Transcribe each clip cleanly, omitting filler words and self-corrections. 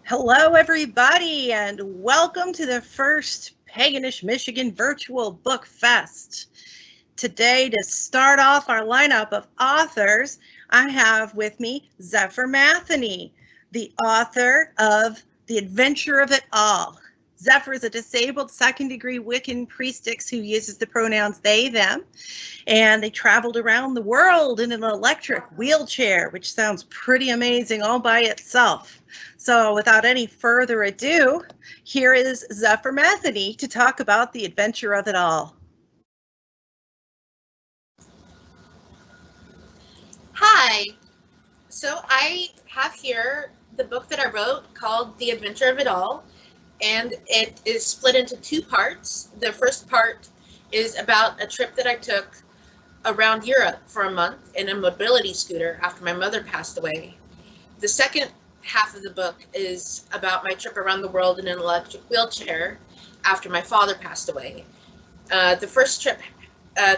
Hello, everybody, and welcome to the first Paganish Michigan Virtual Book Fest. Today, to start off our lineup of authors, I have with me Zephyr Matheney, the author of The Adventure of It All. Zephyr is a disabled second-degree Wiccan priestess who uses the pronouns they, them, and they traveled around the world in an electric wheelchair, which sounds pretty amazing all by itself. So without any further ado, here is Zephyr Matheney to talk about The Adventure of It All. Hi, so I have here the book that I wrote called The Adventure of It All, and it is split into two parts. The first part is about a trip that I took around Europe for a month in a mobility scooter after my mother passed away. The second half of the book is about my trip around the world in an electric wheelchair after my father passed away. The first trip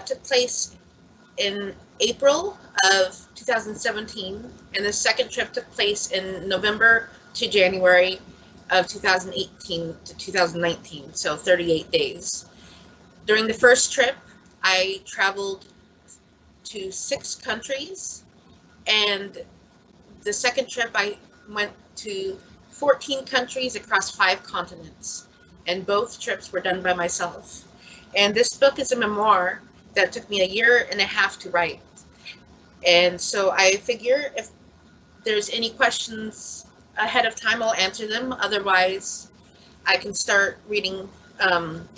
took place in April of 2017, and the second trip took place in November to January of 2018 to 2019, so 38 days. During the first trip, I traveled to 6 countries, and the second trip I went to 14 countries across 5 continents, and both trips were done by myself. And this book is a memoir that took me a year and a half to write. And so I figure if there's any questions ahead of time, I'll answer them. Otherwise, I can start reading from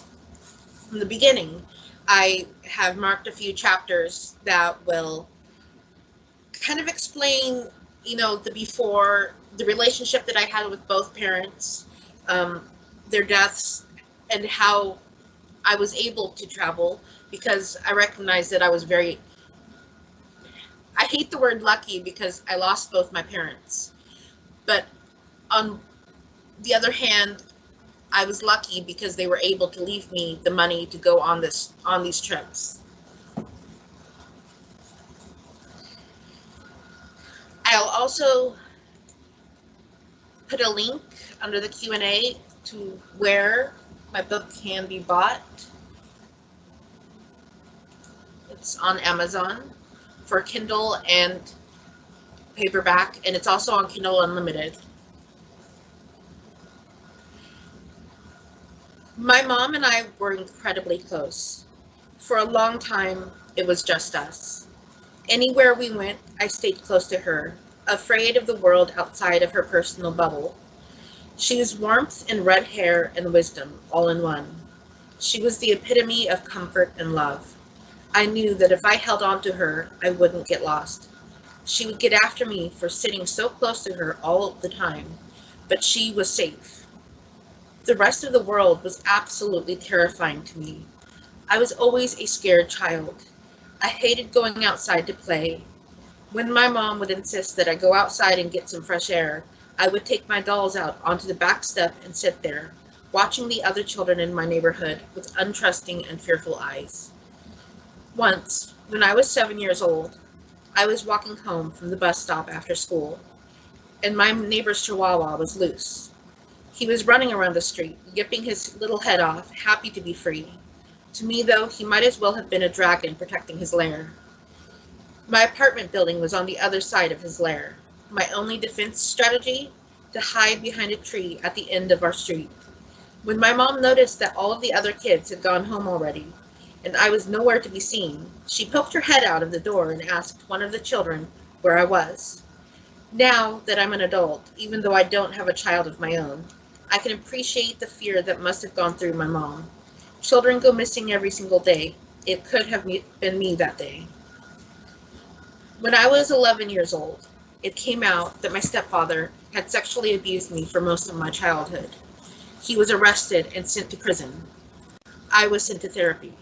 the beginning. I have marked a few chapters that will kind of explain, the before, the relationship that I had with both parents, their deaths, and how I was able to travel, because I recognize that I was I hate the word lucky because I lost both my parents. But on the other hand, I was lucky because they were able to leave me the money to go on these trips. I'll also put a link under the Q&A to where my book can be bought. It's on Amazon for Kindle and paperback, and it's also on Kindle Unlimited. My mom and I were incredibly close. For a long time, it was just us. Anywhere we went, I stayed close to her, afraid of the world outside of her personal bubble. She was warmth and red hair and wisdom, all in one. She was the epitome of comfort and love. I knew that if I held on to her, I wouldn't get lost. She would get after me for sitting so close to her all the time, but she was safe. The rest of the world was absolutely terrifying to me. I was always a scared child. I hated going outside to play. When my mom would insist that I go outside and get some fresh air, I would take my dolls out onto the back step and sit there, watching the other children in my neighborhood with untrusting and fearful eyes. Once, when I was 7 years old, I was walking home from the bus stop after school, and my neighbor's chihuahua was loose. He was running around the street, yipping his little head off, happy to be free. To me, though, he might as well have been a dragon protecting his lair. My apartment building was on the other side of his lair. My only defense strategy? To hide behind a tree at the end of our street. When my mom noticed that all of the other kids had gone home already, and I was nowhere to be seen, she poked her head out of the door and asked one of the children where I was. Now that I'm an adult, even though I don't have a child of my own, I can appreciate the fear that must have gone through my mom. Children go missing every single day. It could have been me that day. When I was 11 years old, it came out that my stepfather had sexually abused me for most of my childhood. He was arrested and sent to prison. I was sent to therapy.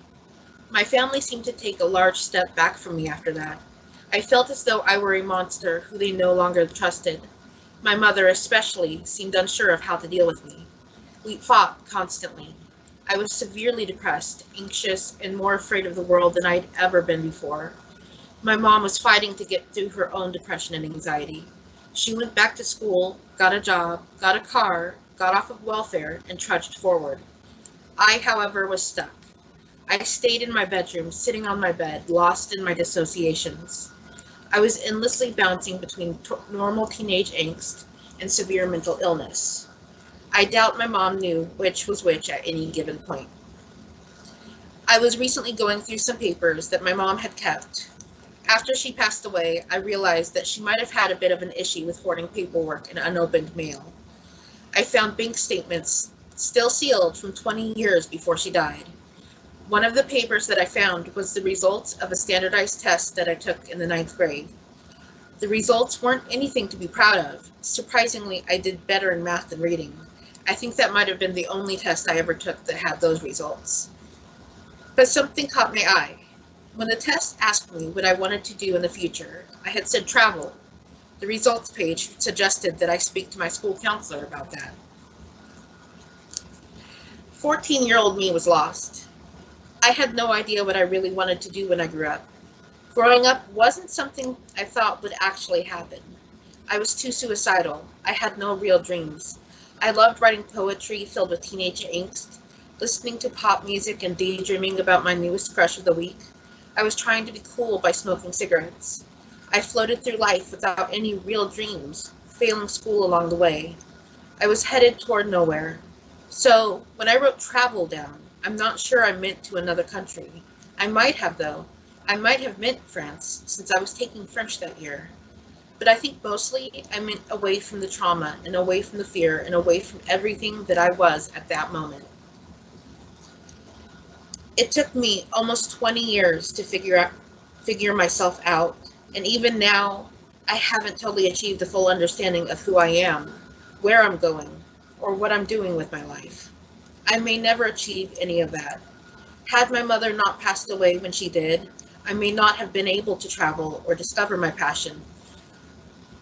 My family seemed to take a large step back from me after that. I felt as though I were a monster who they no longer trusted. My mother especially seemed unsure of how to deal with me. We fought constantly. I was severely depressed, anxious, and more afraid of the world than I'd ever been before. My mom was fighting to get through her own depression and anxiety. She went back to school, got a job, got a car, got off of welfare, and trudged forward. I, however, was stuck. I stayed in my bedroom, sitting on my bed, lost in my dissociations. I was endlessly bouncing between normal teenage angst and severe mental illness. I doubt my mom knew which was which at any given point. I was recently going through some papers that my mom had kept. After she passed away, I realized that she might have had a bit of an issue with hoarding paperwork and unopened mail. I found bank statements still sealed from 20 years before she died. One of the papers that I found was the results of a standardized test that I took in the 9th grade. The results weren't anything to be proud of. Surprisingly, I did better in math than reading. I think that might have been the only test I ever took that had those results. But something caught my eye. When the test asked me what I wanted to do in the future, I had said travel. The results page suggested that I speak to my school counselor about that. 14-year-old me was lost. I had no idea what I really wanted to do when I grew up. Growing up wasn't something I thought would actually happen. I was too suicidal. I had no real dreams. I loved writing poetry filled with teenage angst, listening to pop music and daydreaming about my newest crush of the week. I was trying to be cool by smoking cigarettes. I floated through life without any real dreams, failing school along the way. I was headed toward nowhere. So when I wrote travel down, I'm not sure I meant to another country. I might have, though. I might have meant France, since I was taking French that year. But I think mostly I meant away from the trauma and away from the fear and away from everything that I was at that moment. It took me almost 20 years to figure myself out, and even now, I haven't totally achieved the full understanding of who I am, where I'm going, or what I'm doing with my life. I may never achieve any of that. Had my mother not passed away when she did, I may not have been able to travel or discover my passion,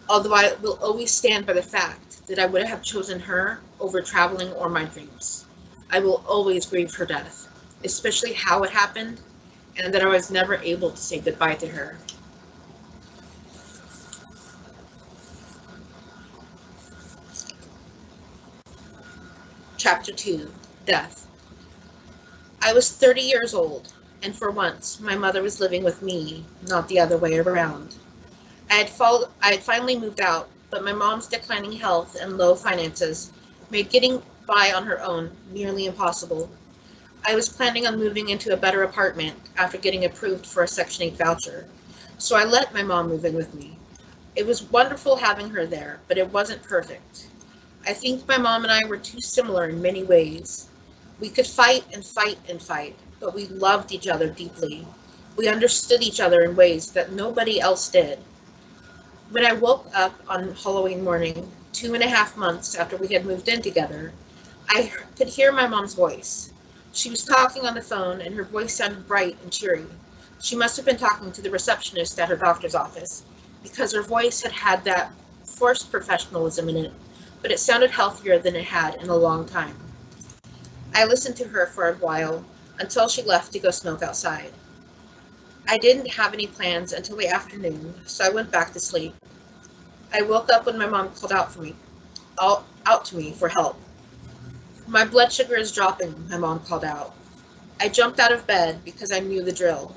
although I will always stand by the fact that I would have chosen her over traveling or my dreams. I will always grieve her death, especially how it happened, and that I was never able to say goodbye to her. Chapter 2, Death. I was 30 years old, and for once, my mother was living with me, not the other way around. I had finally moved out, but my mom's declining health and low finances made getting by on her own nearly impossible. I was planning on moving into a better apartment after getting approved for a Section 8 voucher, so I let my mom move in with me. It was wonderful having her there, but it wasn't perfect. I think my mom and I were too similar in many ways. We could fight and fight and fight, but we loved each other deeply. We understood each other in ways that nobody else did. When I woke up on Halloween morning, 2.5 months after we had moved in together, I could hear my mom's voice. She was talking on the phone, and her voice sounded bright and cheery. She must have been talking to the receptionist at her doctor's office, because her voice had that forced professionalism in it, but it sounded healthier than it had in a long time. I listened to her for a while, until she left to go smoke outside. I didn't have any plans until the afternoon, so I went back to sleep. I woke up when my mom called out to me for help. "My blood sugar is dropping," my mom called out. I jumped out of bed because I knew the drill.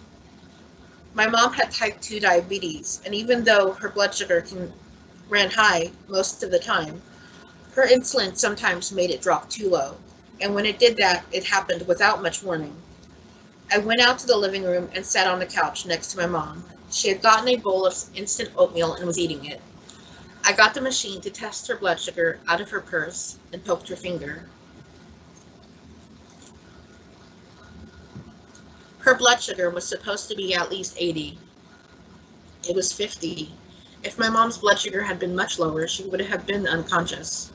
My mom had type 2 diabetes, and even though her blood sugar ran high most of the time, her insulin sometimes made it drop too low, and when it did that, it happened without much warning. I went out to the living room and sat on the couch next to my mom. She had gotten a bowl of instant oatmeal and was eating it. I got the machine to test her blood sugar out of her purse and poked her finger. Her blood sugar was supposed to be at least 80. It was 50. If my mom's blood sugar had been much lower, she would have been unconscious.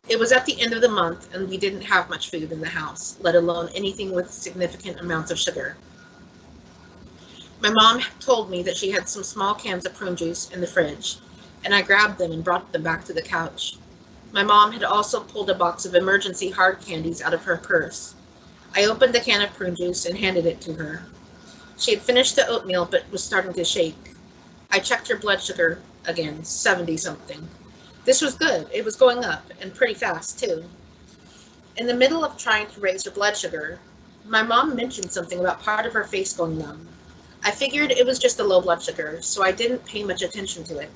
It was at the end of the month, and we didn't have much food in the house, let alone anything with significant amounts of sugar. My mom told me that she had some small cans of prune juice in the fridge, and I grabbed them and brought them back to the couch. My mom had also pulled a box of emergency hard candies out of her purse. I opened the can of prune juice and handed it to her. She had finished the oatmeal but was starting to shake. I checked her blood sugar, again, 70 something. This was good. It was going up, and pretty fast, too. In the middle of trying to raise her blood sugar, my mom mentioned something about part of her face going numb. I figured it was just a low blood sugar, so I didn't pay much attention to it.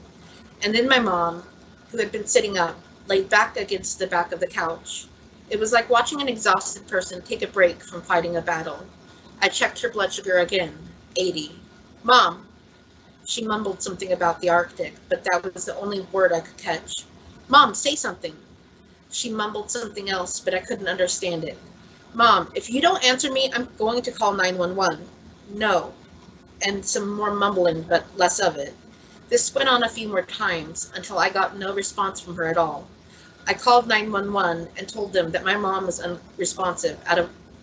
And then my mom, who had been sitting up, laid back against the back of the couch. It was like watching an exhausted person take a break from fighting a battle. I checked her blood sugar again, 80. Mom! She mumbled something about the Arctic, but that was the only word I could catch. Mom, say something! She mumbled something else, but I couldn't understand it. Mom, if you don't answer me, I'm going to call 911. No. And some more mumbling, but less of it. This went on a few more times until I got no response from her at all. I called 911 and told them that my mom was unresponsive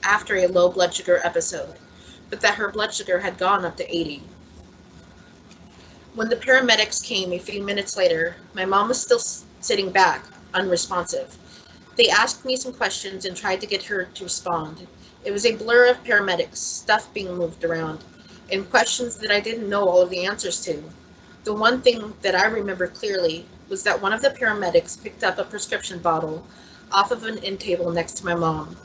after a low blood sugar episode, but that her blood sugar had gone up to 80. When the paramedics came a few minutes later, my mom was still sitting back, unresponsive. They asked me some questions and tried to get her to respond. It was a blur of paramedics, stuff being moved around, and questions that I didn't know all of the answers to. The one thing that I remember clearly was that one of the paramedics picked up a prescription bottle off of an end table next to my mom.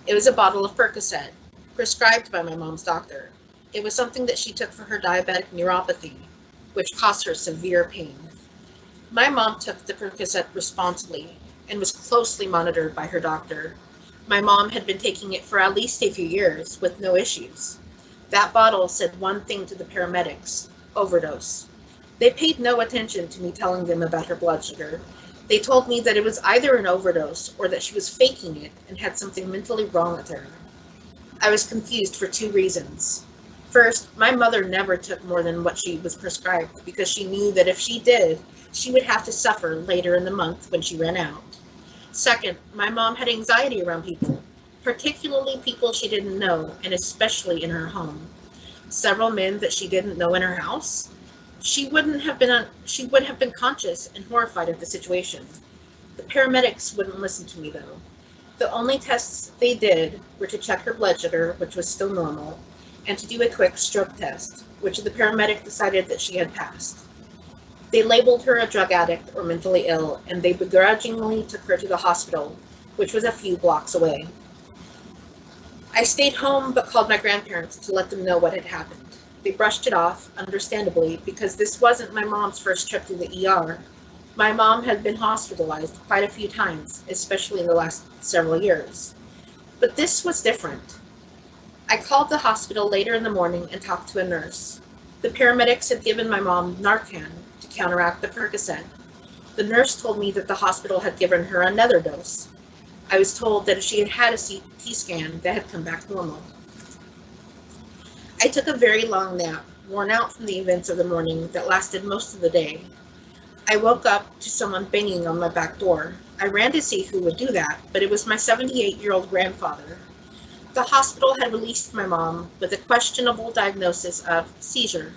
It was a bottle of Percocet, prescribed by my mom's doctor. It was something that she took for her diabetic neuropathy, which caused her severe pain. My mom took the Percocet responsibly and was closely monitored by her doctor. My mom had been taking it for at least a few years with no issues. That bottle said one thing to the paramedics: overdose. They paid no attention to me telling them about her blood sugar. They told me that it was either an overdose or that she was faking it and had something mentally wrong with her. I was confused for two reasons. First, my mother never took more than what she was prescribed because she knew that if she did, she would have to suffer later in the month when she ran out. Second, my mom had anxiety around people, particularly people she didn't know, and especially in her home. Several men that she didn't know in her house. She would have been conscious and horrified of the situation. The paramedics wouldn't listen to me though. The only tests they did were to check her blood sugar, which was still normal, and to do a quick stroke test, which the paramedic decided that she had passed. They labeled her a drug addict or mentally ill, and they begrudgingly took her to the hospital, which was a few blocks away. I stayed home but called my grandparents to let them know what had happened. They brushed it off, understandably, because this wasn't my mom's first trip to the ER. My mom had been hospitalized quite a few times, especially in the last several years. But this was different. I called the hospital later in the morning and talked to a nurse. The paramedics had given my mom Narcan to counteract the Percocet. The nurse told me that the hospital had given her another dose. I was told that if she had had a CT scan, that had come back normal. I took a very long nap, worn out from the events of the morning that lasted most of the day. I woke up to someone banging on my back door. I ran to see who would do that, but it was my 78-year-old grandfather. The hospital had released my mom with a questionable diagnosis of seizure.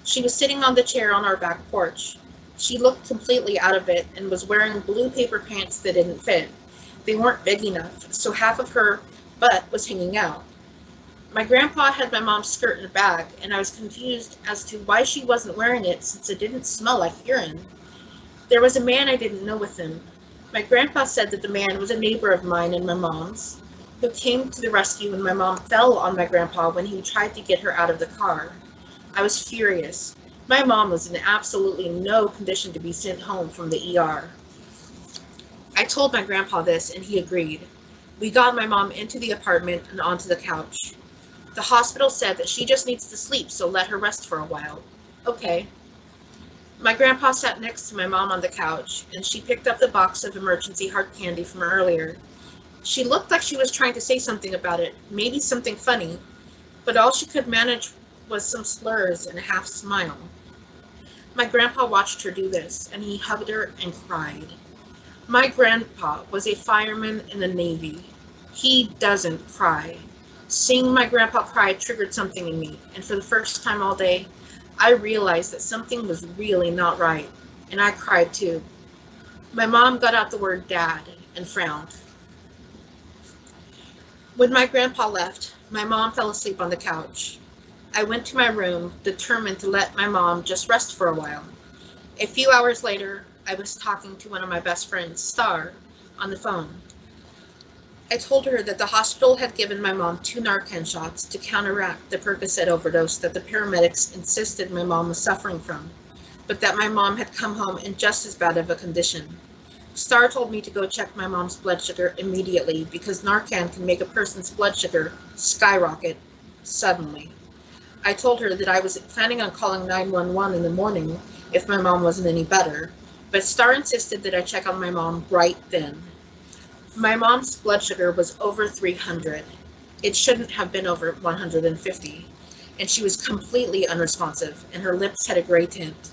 She was sitting on the chair on our back porch. She looked completely out of it and was wearing blue paper pants that didn't fit. They weren't big enough, so half of her butt was hanging out. My grandpa had my mom's skirt in a bag, and I was confused as to why she wasn't wearing it since it didn't smell like urine. There was a man I didn't know with him. My grandpa said that the man was a neighbor of mine and my mom's, who came to the rescue when my mom fell on my grandpa when he tried to get her out of the car. I was furious. My mom was in absolutely no condition to be sent home from the ER. I told my grandpa this, and he agreed. We got my mom into the apartment and onto the couch. The hospital said that she just needs to sleep, so let her rest for a while. Okay. My grandpa sat next to my mom on the couch, and she picked up the box of emergency hard candy from earlier. She looked like she was trying to say something about it, maybe something funny, but all she could manage was some slurs and a half smile. My grandpa watched her do this, and he hugged her and cried. My grandpa was a fireman in the Navy. He doesn't cry. Seeing my grandpa cry triggered something in me, and for the first time all day, I realized that something was really not right, and I cried too. My mom got out the word dad and frowned. When my grandpa left, my mom fell asleep on the couch. I went to my room, determined to let my mom just rest for a while. A few hours later, I was talking to one of my best friends, Star, on the phone. I told her that the hospital had given my mom 2 Narcan shots to counteract the Percocet overdose that the paramedics insisted my mom was suffering from, but that my mom had come home in just as bad of a condition. Star told me to go check my mom's blood sugar immediately because Narcan can make a person's blood sugar skyrocket suddenly. I told her that I was planning on calling 911 in the morning if my mom wasn't any better, but Star insisted that I check on my mom right then. My mom's blood sugar was over 300. It shouldn't have been over 150, and she was completely unresponsive, and her lips had a gray tint.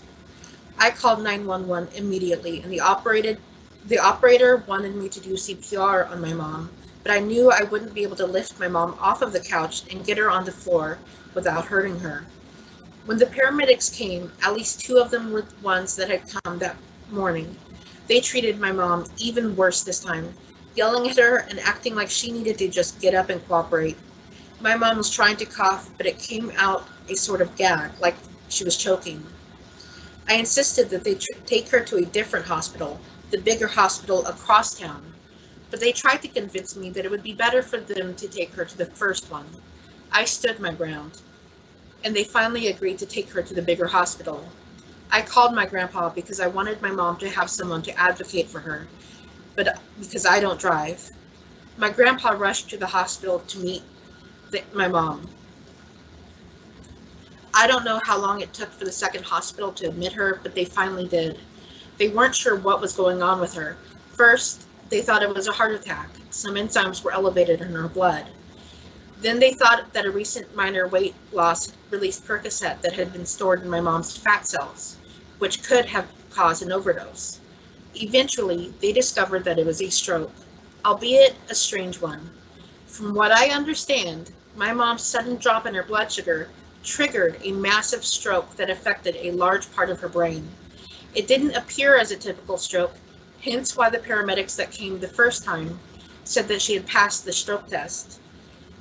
I called 911 immediately, and the operator wanted me to do CPR on my mom, but I knew I wouldn't be able to lift my mom off of the couch and get her on the floor without hurting her. When the paramedics came, at least 2 of them were the ones that had come that morning. They treated my mom even worse this time, yelling at her and acting like she needed to just get up and cooperate. My mom was trying to cough, but it came out a sort of gag, like she was choking. I insisted that they take her to a different hospital, the bigger hospital across town, but they tried to convince me that it would be better for them to take her to the first one. I stood my ground, and they finally agreed to take her to the bigger hospital. I called my grandpa because I wanted my mom to have someone to advocate for her, but because I don't drive. My grandpa rushed to the hospital to meet my mom. I don't know how long it took for the second hospital to admit her, but they finally did. They weren't sure what was going on with her. First, they thought it was a heart attack. Some enzymes were elevated in her blood. Then they thought that a recent minor weight loss released Percocet that had been stored in my mom's fat cells, which could have caused an overdose. Eventually, they discovered that it was a stroke, albeit a strange one. From what I understand, my mom's sudden drop in her blood sugar triggered a massive stroke that affected a large part of her brain. It didn't appear as a typical stroke, hence why the paramedics that came the first time said that she had passed the stroke test.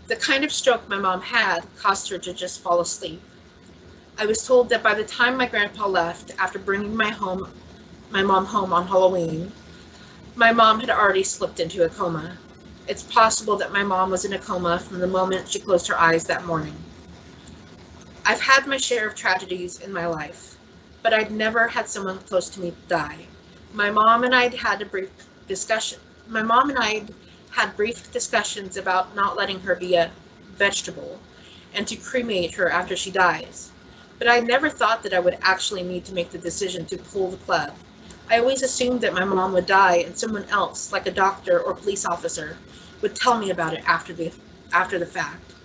The kind of stroke my mom had caused her to just fall asleep. I was told that by the time my grandpa left after bringing my mom home on Halloween, my mom had already slipped into a coma. It's possible that my mom was in a coma from the moment she closed her eyes that morning. I've had my share of tragedies in my life, but I'd never had someone close to me die. My mom and I had brief discussions about not letting her be a vegetable and to cremate her after she dies. But I never thought that I would actually need to make the decision to pull the plug. I always assumed that my mom would die and someone else, like a doctor or police officer, would tell me about it after the fact.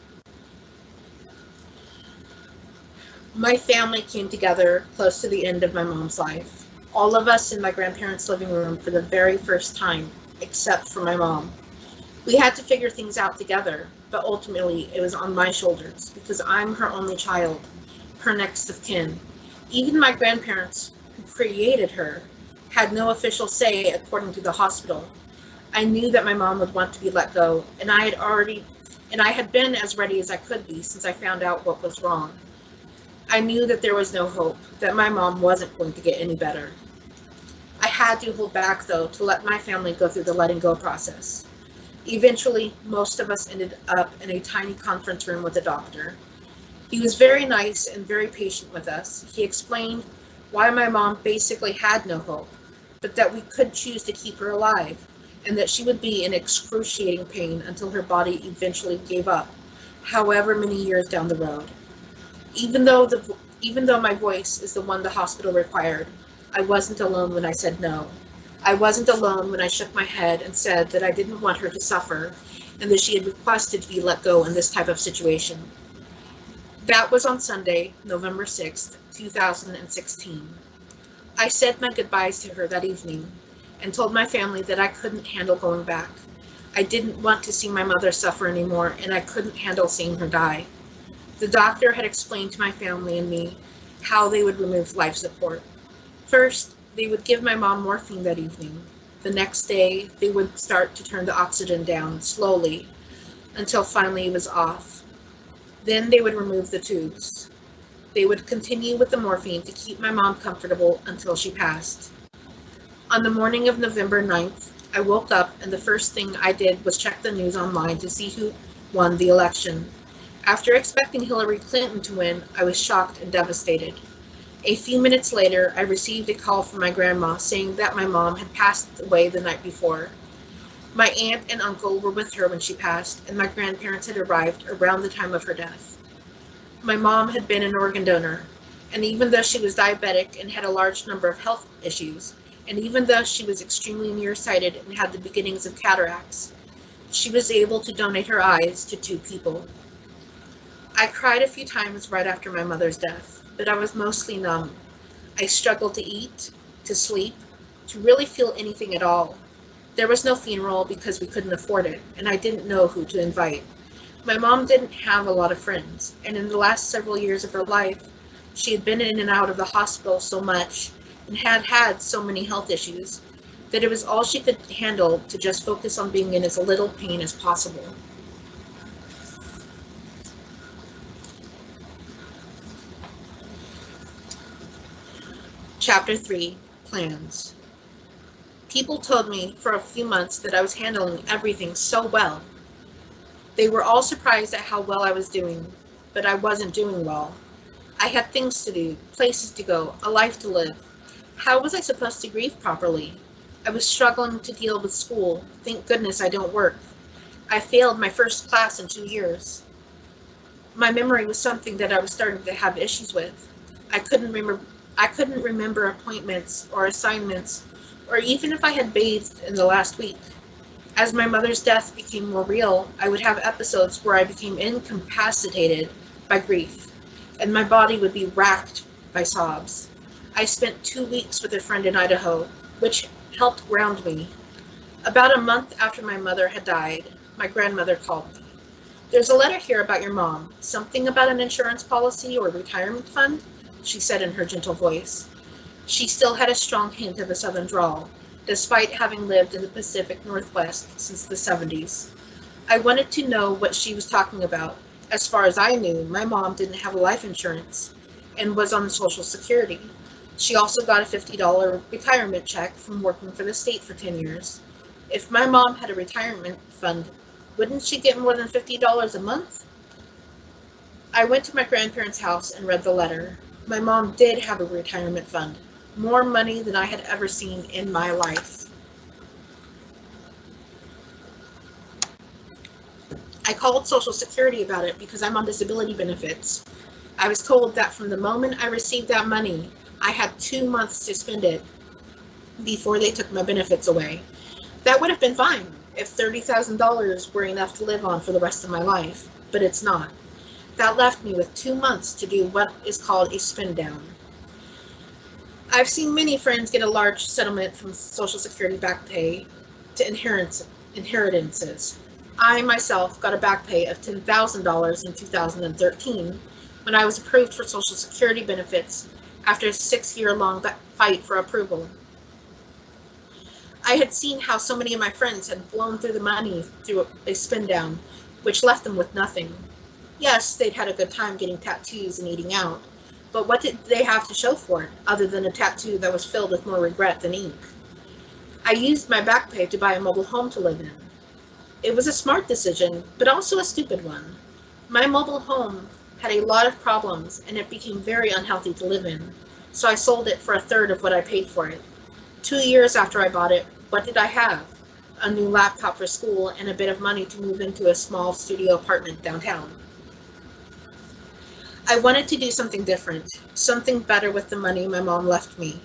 My family came together close to the end of my mom's life. All of us in my grandparents' living room for the very first time, except for my mom. We had to figure things out together, but ultimately it was on my shoulders because I'm her only child, her next of kin. Even my grandparents, who created her, had no official say according to the hospital. I knew that my mom would want to be let go, and I had been as ready as I could be since I found out what was wrong. I knew that there was no hope, that my mom wasn't going to get any better. I had to hold back, though, to let my family go through the letting go process. Eventually, most of us ended up in a tiny conference room with a doctor. He was very nice and very patient with us. He explained why my mom basically had no hope, but that we could choose to keep her alive, and that she would be in excruciating pain until her body eventually gave up, however many years down the road. Even though my voice is the one the hospital required, I wasn't alone when I said no. I wasn't alone when I shook my head and said that I didn't want her to suffer and that she had requested to be let go in this type of situation. That was on Sunday, November 6th, 2016. I said my goodbyes to her that evening and told my family that I couldn't handle going back. I didn't want to see my mother suffer anymore, and I couldn't handle seeing her die. The doctor had explained to my family and me how they would remove life support. First, they would give my mom morphine that evening. The next day, they would start to turn the oxygen down slowly until finally it was off. Then they would remove the tubes. They would continue with the morphine to keep my mom comfortable until she passed. On the morning of November 9th, I woke up and the first thing I did was check the news online to see who won the election. After expecting Hillary Clinton to win, I was shocked and devastated. A few minutes later, I received a call from my grandma saying that my mom had passed away the night before. My aunt and uncle were with her when she passed, and my grandparents had arrived around the time of her death. My mom had been an organ donor, and even though she was diabetic and had a large number of health issues, and even though she was extremely nearsighted and had the beginnings of cataracts, she was able to donate her eyes to 2 people. I cried a few times right after my mother's death, but I was mostly numb. I struggled to eat, to sleep, to really feel anything at all. There was no funeral because we couldn't afford it, and I didn't know who to invite. My mom didn't have a lot of friends, and in the last several years of her life, she had been in and out of the hospital so much and had had so many health issues that it was all she could handle to just focus on being in as little pain as possible. Chapter 3, Plans. People told me for a few months that I was handling everything so well. They were all surprised at how well I was doing, but I wasn't doing well. I had things to do, places to go, a life to live. How was I supposed to grieve properly? I was struggling to deal with school. Thank goodness I don't work. I failed my first class in 2 years. My memory was something that I was starting to have issues with. I couldn't remember appointments or assignments, or even if I had bathed in the last week. As my mother's death became more real, I would have episodes where I became incapacitated by grief, and my body would be racked by sobs. I spent 2 weeks with a friend in Idaho, which helped ground me. About a month after my mother had died, my grandmother called me. "There's a letter here about your mom. Something about an insurance policy or retirement fund?" she said in her gentle voice. She still had a strong hint of a southern drawl, despite having lived in the Pacific Northwest since the 70s. I wanted to know what she was talking about. As far as I knew, my mom didn't have a life insurance and was on Social Security. She also got a $50 retirement check from working for the state for 10 years. If my mom had a retirement fund, wouldn't she get more than $50 a month? I went to my grandparents' house and read the letter. My mom did have a retirement fund, more money than I had ever seen in my life. I called Social Security about it because I'm on disability benefits. I was told that from the moment I received that money, I had 2 months to spend it before they took my benefits away. That would have been fine if $30,000 were enough to live on for the rest of my life, but it's not. That left me with 2 months to do what is called a spin down. I've seen many friends get a large settlement from Social Security back pay to inheritances. I myself got a back pay of $10,000 in 2013 when I was approved for Social Security benefits after a 6-year-long fight for approval. I had seen how so many of my friends had blown through the money through a spin down, which left them with nothing. Yes, they'd had a good time getting tattoos and eating out, but what did they have to show for it, other than a tattoo that was filled with more regret than ink? I used my back pay to buy a mobile home to live in. It was a smart decision, but also a stupid one. My mobile home had a lot of problems, and it became very unhealthy to live in, so I sold it for a third of what I paid for it. 2 years after I bought it, what did I have? A new laptop for school and a bit of money to move into a small studio apartment downtown. I wanted to do something different, something better with the money my mom left me.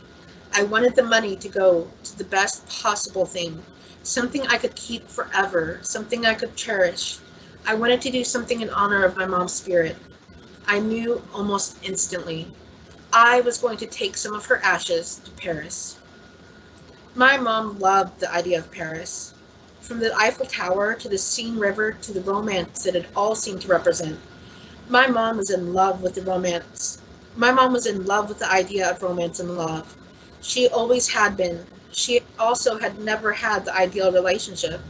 I wanted the money to go to the best possible thing, something I could keep forever, something I could cherish. I wanted to do something in honor of my mom's spirit. I knew almost instantly. I was going to take some of her ashes to Paris. My mom loved the idea of Paris. From the Eiffel Tower to the Seine River to the romance that it all seemed to represent. My mom was in love with the romance. My mom was in love with the idea of romance and love. She always had been. She also had never had the ideal relationship.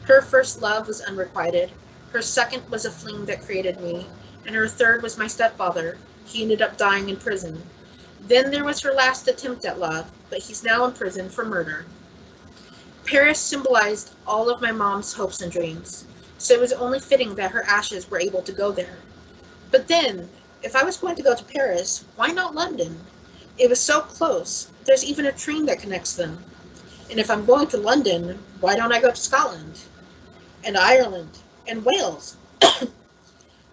Her first love was unrequited. Her second was a fling that created me. And her third was my stepfather. He ended up dying in prison. Then there was her last attempt at love, but he's now in prison for murder. Paris symbolized all of my mom's hopes and dreams, so it was only fitting that her ashes were able to go there. But then, if I was going to go to Paris, why not London? It was so close. There's even a train that connects them. And if I'm going to London, why don't I go to Scotland? And Ireland? And Wales?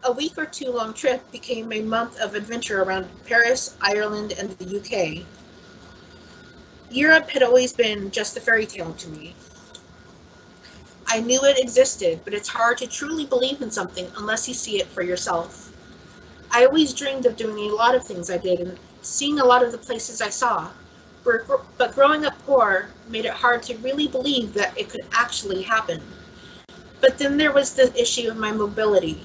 A week or two long trip became a month of adventure around Paris, Ireland, and the UK. Europe had always been just a fairy tale to me. I knew it existed, but it's hard to truly believe in something unless you see it for yourself. I always dreamed of doing a lot of things I did and seeing a lot of the places I saw, but growing up poor made it hard to really believe that it could actually happen. But then there was the issue of my mobility.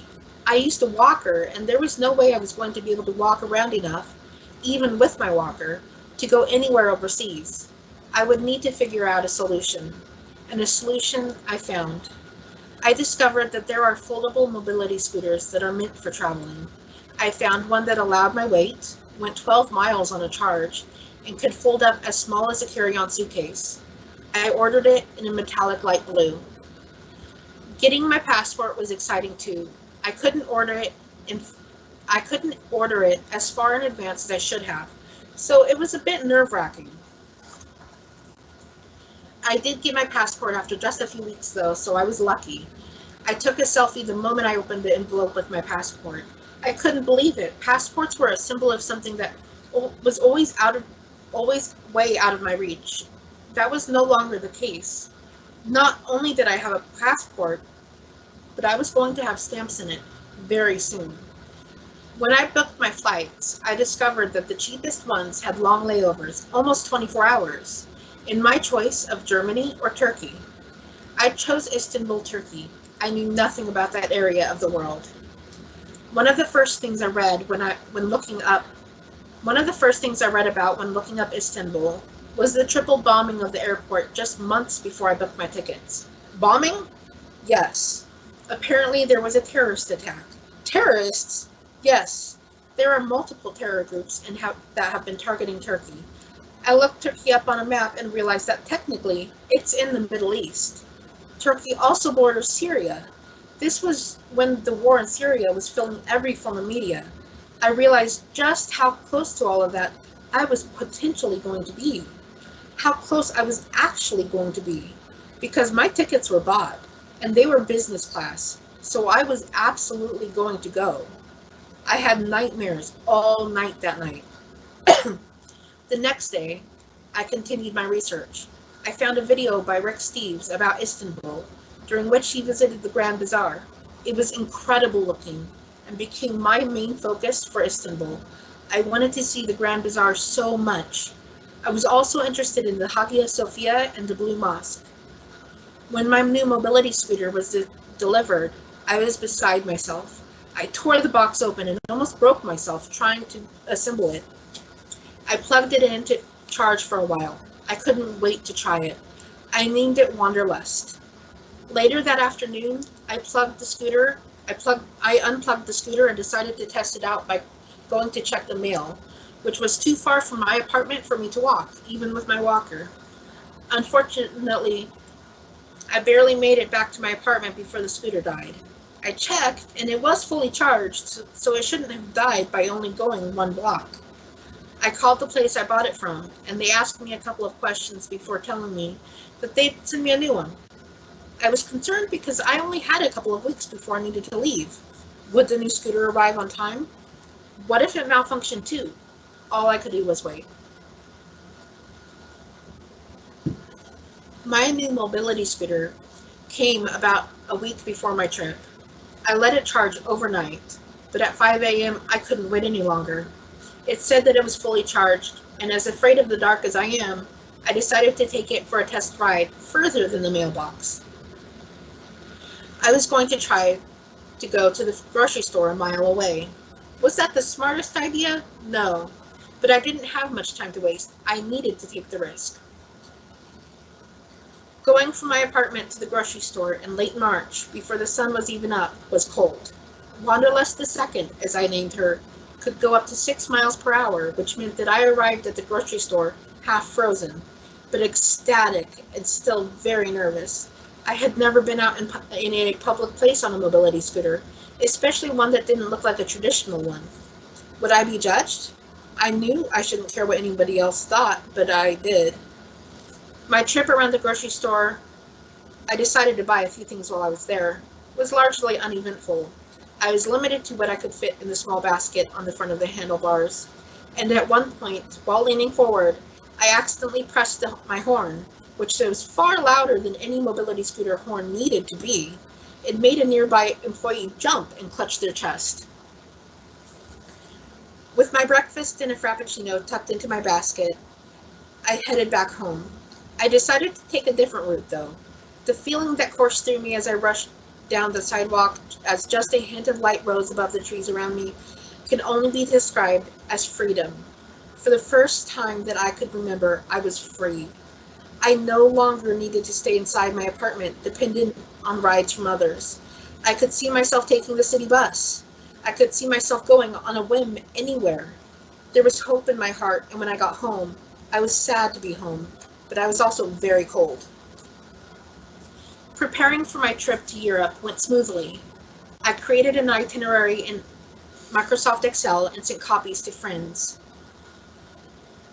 I used a walker, and there was no way I was going to be able to walk around enough, even with my walker, to go anywhere overseas. I would need to figure out a solution, and a solution I found. I discovered that there are foldable mobility scooters that are meant for traveling. I found one that allowed my weight, went 12 miles on a charge, and could fold up as small as a carry-on suitcase. I ordered it in a metallic light blue. Getting my passport was exciting too. I couldn't order it as far in advance as I should have, so it was a bit nerve-wracking. I did get my passport after just a few weeks though, so I was lucky. I took a selfie the moment I opened the envelope with my passport. I couldn't believe it. Passports were a symbol of something that was always way out of my reach. That was no longer the case. Not only did I have a passport, but I was going to have stamps in it very soon. When I booked my flights, I discovered that the cheapest ones had long layovers, almost 24 hours, in my choice of Germany or Turkey. I chose Istanbul, Turkey. I knew nothing about that area of the world. One of the first things I read about when looking up Istanbul was the triple bombing of the airport just months before I booked my tickets. Bombing? Yes. Apparently there was a terrorist attack. Terrorists? Yes. There are multiple terror groups that have been targeting Turkey. I looked Turkey up on a map and realized that technically it's in the Middle East. Turkey also borders Syria. This was when the war in Syria was filling every form of media. I realized just how close to all of that I was potentially going to be. How close I was actually going to be. Because my tickets were bought, and they were business class, so I was absolutely going to go. I had nightmares all night that night. The next day, I continued my research. I found a video by Rick Steves about Istanbul, during which he visited the Grand Bazaar. It was incredible looking and became my main focus for Istanbul. I wanted to see the Grand Bazaar so much. I was also interested in the Hagia Sophia and the Blue Mosque. When my new mobility scooter was delivered, I was beside myself. I tore the box open and almost broke myself trying to assemble it. I plugged it in to charge for a while. I couldn't wait to try it. I named it Wanderlust. Later that afternoon, I unplugged the scooter and decided to test it out by going to check the mail, which was too far from my apartment for me to walk, even with my walker. Unfortunately, I barely made it back to my apartment before the scooter died. I checked, and it was fully charged, so it shouldn't have died by only going one block. I called the place I bought it from, and they asked me a couple of questions before telling me that they'd send me a new one. I was concerned because I only had a couple of weeks before I needed to leave. Would the new scooter arrive on time? What if it malfunctioned too? All I could do was wait. My new mobility scooter came about a week before my trip. I let it charge overnight, but at 5 a.m. I couldn't wait any longer. It said that it was fully charged, and as afraid of the dark as I am, I decided to take it for a test ride further than the mailbox. I was going to try to go to the grocery store a mile away. Was that the smartest idea? No, but I didn't have much time to waste. I needed to take the risk. Going from my apartment to the grocery store in late March, before the sun was even up, was cold. Wanderlust II, as I named her, could go up to 6 miles per hour, which meant that I arrived at the grocery store half frozen, but ecstatic and still very nervous. I had never been out in a public place on a mobility scooter, especially one that didn't look like a traditional one. Would I be judged? I knew I shouldn't care what anybody else thought, but I did. My trip around the grocery store, I decided to buy a few things while I was there, was largely uneventful. I was limited to what I could fit in the small basket on the front of the handlebars, and at one point, while leaning forward, I accidentally pressed my horn, which was far louder than any mobility scooter horn needed to be. It made a nearby employee jump and clutch their chest. With my breakfast and a frappuccino tucked into my basket, I headed back home. I decided to take a different route, though. The feeling that coursed through me as I rushed down the sidewalk as just a hint of light rose above the trees around me can only be described as freedom. For the first time that I could remember, I was free. I no longer needed to stay inside my apartment, dependent on rides from others. I could see myself taking the city bus. I could see myself going on a whim anywhere. There was hope in my heart, and when I got home, I was sad to be home, but I was also very cold. Preparing for my trip to Europe went smoothly. I created an itinerary in Microsoft Excel and sent copies to friends.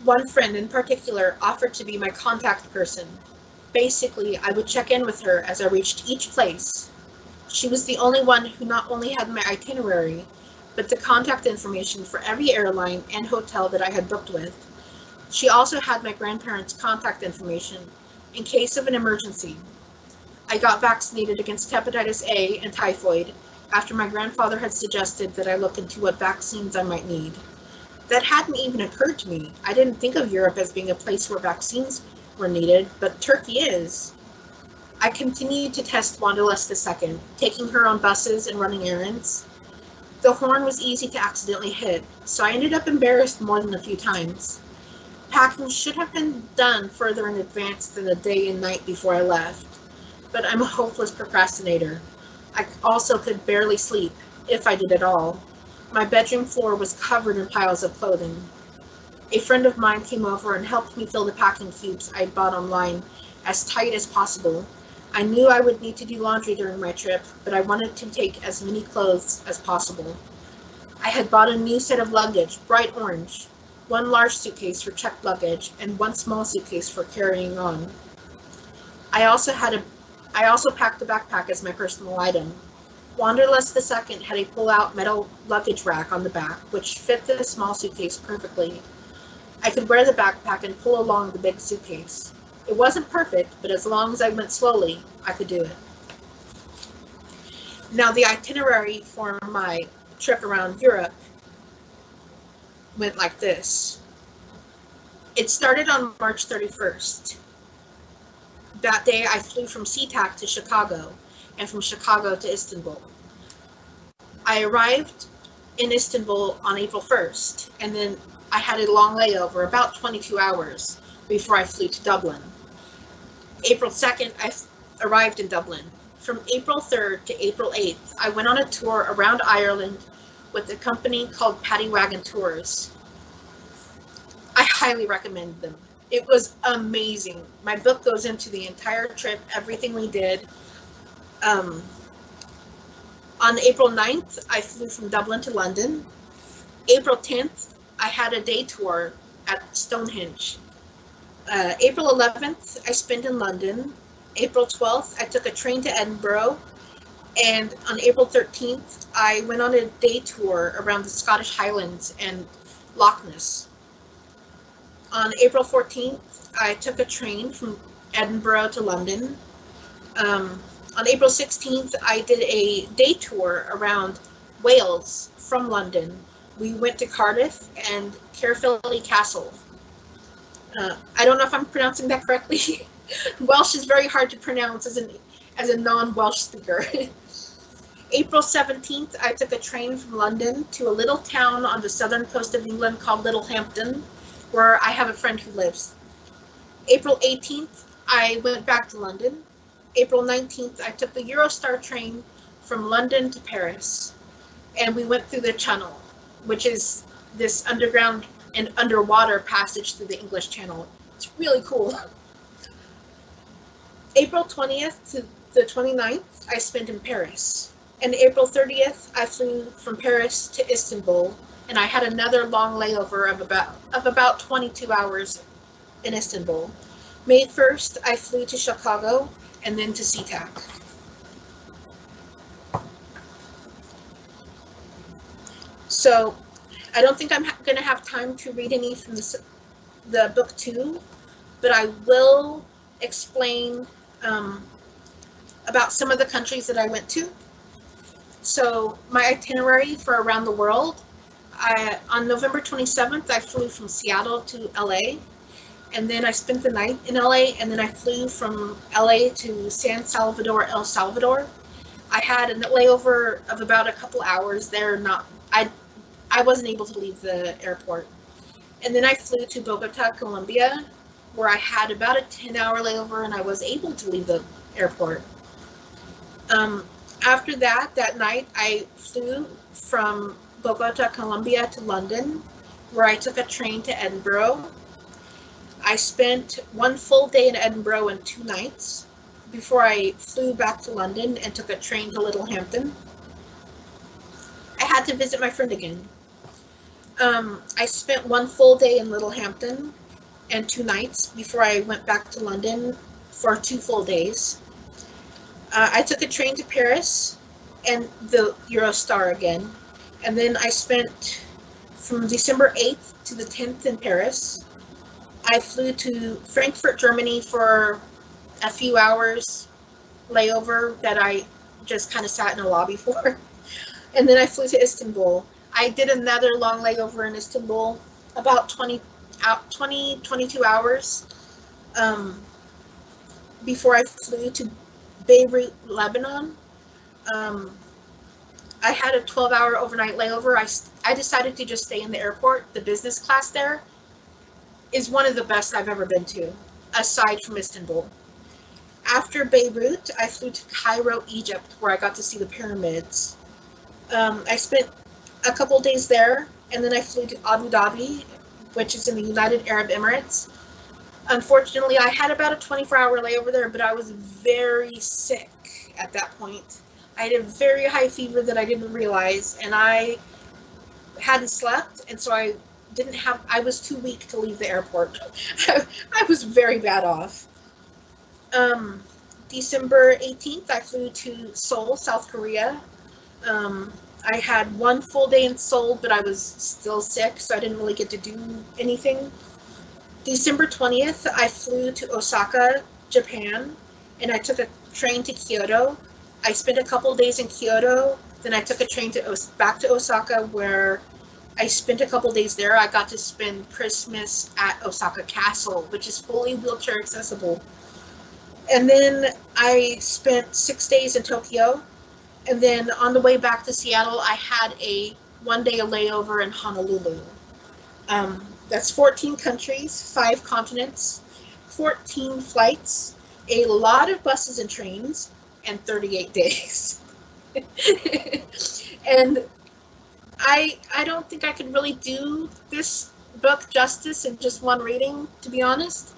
One friend in particular offered to be my contact person. Basically, I would check in with her as I reached each place. She was the only one who not only had my itinerary, but the contact information for every airline and hotel that I had booked with. She also had my grandparents' contact information in case of an emergency. I got vaccinated against hepatitis A and typhoid after my grandfather had suggested that I look into what vaccines I might need. That hadn't even occurred to me. I didn't think of Europe as being a place where vaccines were needed, but Turkey is. I continued to test Wanderlust II, taking her on buses and running errands. The horn was easy to accidentally hit, so I ended up embarrassed more than a few times. Packing should have been done further in advance than the day and night before I left, but I'm a hopeless procrastinator. I also could barely sleep, if I did at all. My bedroom floor was covered in piles of clothing. A friend of mine came over and helped me fill the packing cubes I'd bought online as tight as possible. I knew I would need to do laundry during my trip, but I wanted to take as many clothes as possible. I had bought a new set of luggage, bright orange, one large suitcase for checked luggage, and one small suitcase for carrying on. I also packed a backpack as my personal item. Wanderlust II had a pull-out metal luggage rack on the back, which fit the small suitcase perfectly. I could wear the backpack and pull along the big suitcase. It wasn't perfect, but as long as I went slowly, I could do it. Now, the itinerary for my trip around Europe went like this. It started on March 31st. That day, I flew from SeaTac to Chicago, and from Chicago to Istanbul. I arrived in Istanbul on April 1st, and then I had a long layover, about 22 hours, before I flew to Dublin. April 2nd, I arrived in Dublin. From April 3rd to April 8th, I went on a tour around Ireland with a company called Paddy Wagon Tours. I highly recommend them. It was amazing. My book goes into the entire trip, everything we did. On April 9th, I flew from Dublin to London. April 10th, I had a day tour at Stonehenge. April 11th, I spent in London. April 12th, I took a train to Edinburgh. And on April 13th, I went on a day tour around the Scottish Highlands and Loch Ness. On April 14th, I took a train from Edinburgh to London. On April 16th, I did a day tour around Wales from London. We went to Cardiff and Caerphilly Castle. I don't know if I'm pronouncing that correctly. Welsh is very hard to pronounce as a non-Welsh speaker. April 17th, I took a train from London to a little town on the southern coast of England called Littlehampton, where I have a friend who lives. April 18th, I went back to London. April 19th, I took the Eurostar train from London to Paris, and we went through the Channel. which is this underground and underwater passage through the English Channel. It's really cool. April 20th to the 29th, I spent in Paris. And April 30th, I flew from Paris to Istanbul, and I had another long layover of about 22 hours in Istanbul. May 1st, I flew to Chicago and then to SeaTac. So I don't think I'm going to have time to read any from the book 2, but I will explain about some of the countries that I went to. So my itinerary for around the world, on November 27th, I flew from Seattle to LA, and then I spent the night in LA, and then I flew from LA to San Salvador, El Salvador. I had a layover of about a couple hours there. I wasn't able to leave the airport. And then I flew to Bogota, Colombia, where I had about a 10-hour layover, and I was able to leave the airport. After that night, I flew from Bogota, Colombia to London, where I took a train to Edinburgh. I spent one full day in Edinburgh and 2 nights before I flew back to London and took a train to Littlehampton. I had to visit my friend again. I spent one full day in Littlehampton and 2 nights before I went back to London for 2 full days. I took a train to Paris and the Eurostar again. And then I spent from December 8th to the 10th in Paris. I flew to Frankfurt, Germany for a few hours layover that I just kind of sat in a lobby for. And then I flew to Istanbul. I did another long layover in Istanbul, about 22 hours before I flew to Beirut, Lebanon. I had a 12-hour overnight layover. I decided to just stay in the airport. The business class there is one of the best I've ever been to, aside from Istanbul. After Beirut, I flew to Cairo, Egypt, where I got to see the pyramids. I spent a couple days there, and then I flew to Abu Dhabi, which is in the United Arab Emirates. Unfortunately, I had about a 24-hour layover there, but I was very sick at that point. I had a very high fever that I didn't realize, and I hadn't slept, and so I was too weak to leave the airport. I was very bad off. December 18th, I flew to Seoul, South Korea. I had one full day in Seoul, but I was still sick, so I didn't really get to do anything. December 20th, I flew to Osaka, Japan, and I took a train to Kyoto. I spent a couple days in Kyoto, then I took a train back to Osaka, where I spent a couple days there. I got to spend Christmas at Osaka Castle, which is fully wheelchair accessible. And then I spent 6 days in Tokyo. And then on the way back to Seattle, I had a 1-day layover in Honolulu. That's 14 countries, 5 continents, 14 flights, a lot of buses and trains, and 38 days. And I don't think I could really do this book justice in just one reading, to be honest.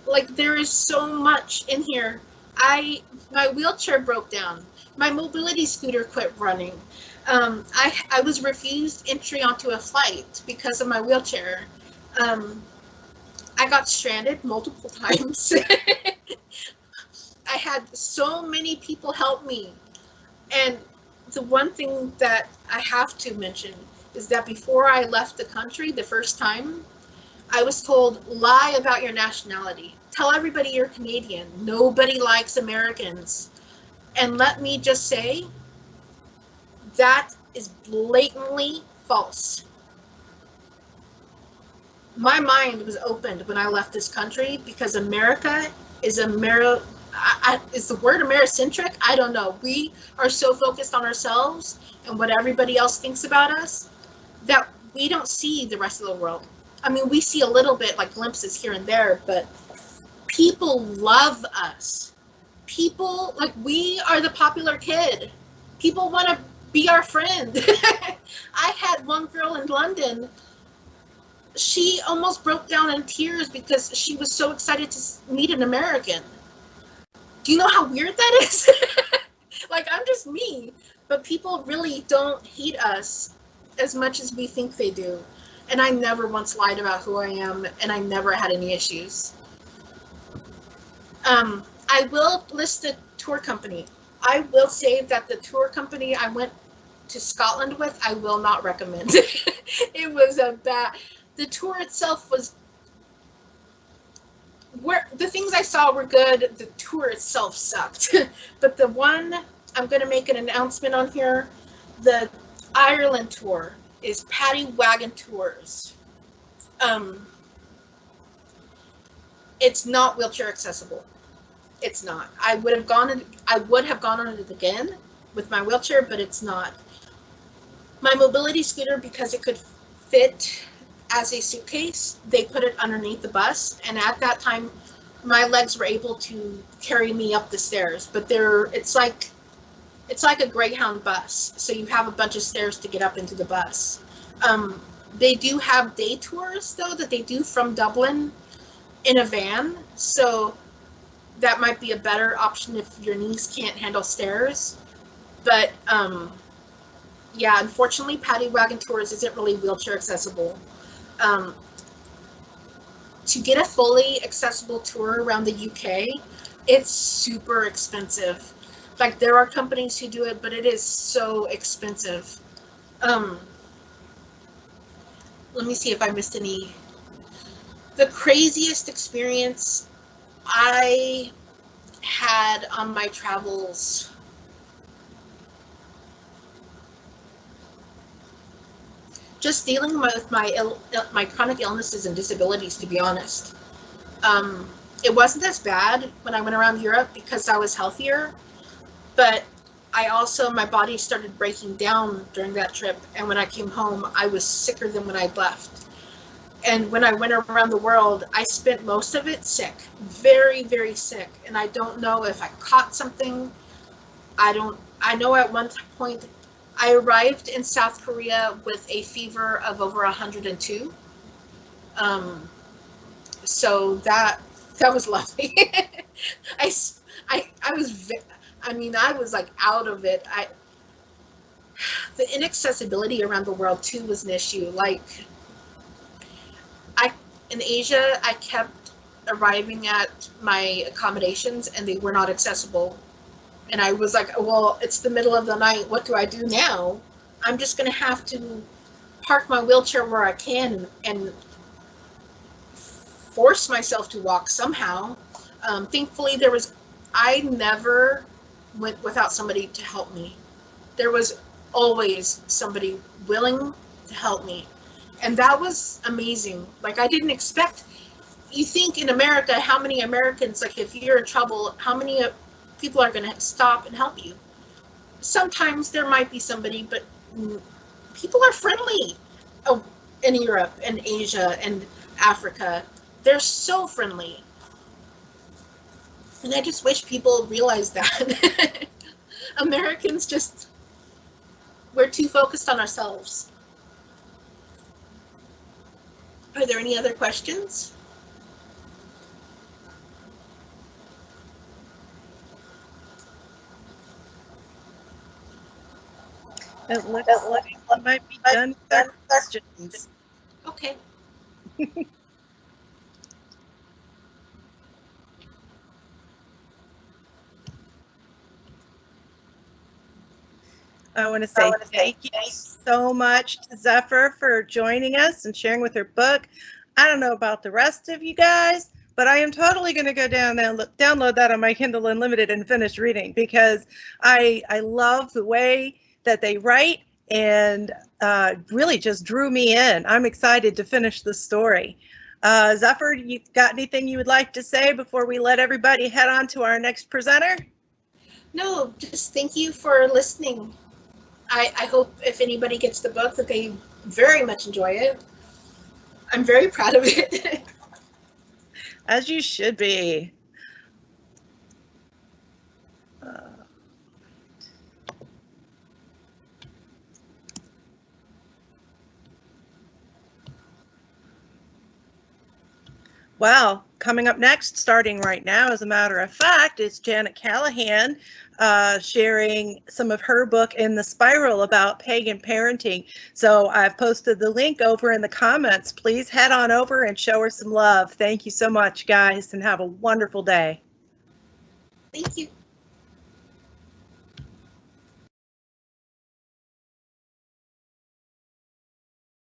Like, there is so much in here. My wheelchair broke down. My mobility scooter quit running. I was refused entry onto a flight because of my wheelchair. I got stranded multiple times. I had so many people help me. And the one thing that I have to mention is that before I left the country the first time, I was told, lie about your nationality. Tell everybody you're Canadian. Nobody likes Americans. And let me just say, that is blatantly false. My mind was opened when I left this country because America is is the word Americentric? I don't know. We are so focused on ourselves and what everybody else thinks about us that we don't see the rest of the world. I mean, we see a little bit, like glimpses here and there, but people love us. People, like, we are the popular kid. People want to Be our friend. I had one girl in London. She almost broke down in tears because she was so excited to meet an American. Do you know how weird that is? Like, I'm just me, but people really don't hate us as much as we think they do. And I never once lied about who I am, and I never had any issues. I will list the tour company. I will say that the tour company I went to Scotland with, I will not recommend. It was a bad. The tour itself was where the things I saw were good. The tour itself sucked. But the one I'm going to make an announcement on here, the Ireland tour is Paddy Wagon Tours. It's not wheelchair accessible. It's not. I would have gone on it again with my wheelchair, but it's not. My mobility scooter, because it could fit as a suitcase, they put it underneath the bus, and at that time my legs were able to carry me up the stairs. But it's like a Greyhound bus, so you have a bunch of stairs to get up into the bus. They do have day tours though that they do from Dublin in a van, so that might be a better option if your knees can't handle stairs. But yeah, unfortunately, Paddy Wagon Tours isn't really wheelchair accessible. To get a fully accessible tour around the UK, it's super expensive. Like, there are companies who do it, but it is so expensive. Let me see if I missed any. The craziest experience I had on my travels. Just dealing with my chronic illnesses and disabilities, to be honest. It wasn't as bad when I went around Europe because I was healthier, but my body started breaking down during that trip, and when I came home, I was sicker than when I left. And when I went around the world, I spent most of it sick, very, very sick, and I don't know if I caught something. I know at one point I arrived in South Korea with a fever of over 102. So that was lovely. I was like out of it. The inaccessibility around the world too was an issue. Like, in Asia, I kept arriving at my accommodations and they were not accessible. And I was like, well, it's the middle of the night. What do I do now? I'm just going to have to park my wheelchair where I can and force myself to walk somehow. Thankfully, I never went without somebody to help me. There was always somebody willing to help me. And that was amazing. Like, I didn't expect, you think in America, how many Americans, like, if you're in trouble, how many people are going to stop and help you? Sometimes there might be somebody, but people are friendly. Oh, in Europe and Asia and Africa, they're so friendly. And I just wish people realized that. Americans we're too focused on ourselves. Are there any other questions? It looks like we might be done with our questions. Okay. I want to say thank you so much to Zephyr for joining us and sharing with her book. I don't know about the rest of you guys, but I am totally going to go down and download that on my Kindle Unlimited and finish reading, because I love the way that they write, and really just drew me in. I'm excited to finish the story. Zephyr, you got anything you would like to say before we let everybody head on to our next presenter? No, just thank you for listening. I hope if anybody gets the book that they very much enjoy it. I'm very proud of it. As you should be. Well, coming up next, starting right now, as a matter of fact, is Janet Callahan sharing some of her book In the Spiral about pagan parenting. So I've posted the link over in the comments. Please head on over and show her some love. Thank you so much, guys, and have a wonderful day. Thank you.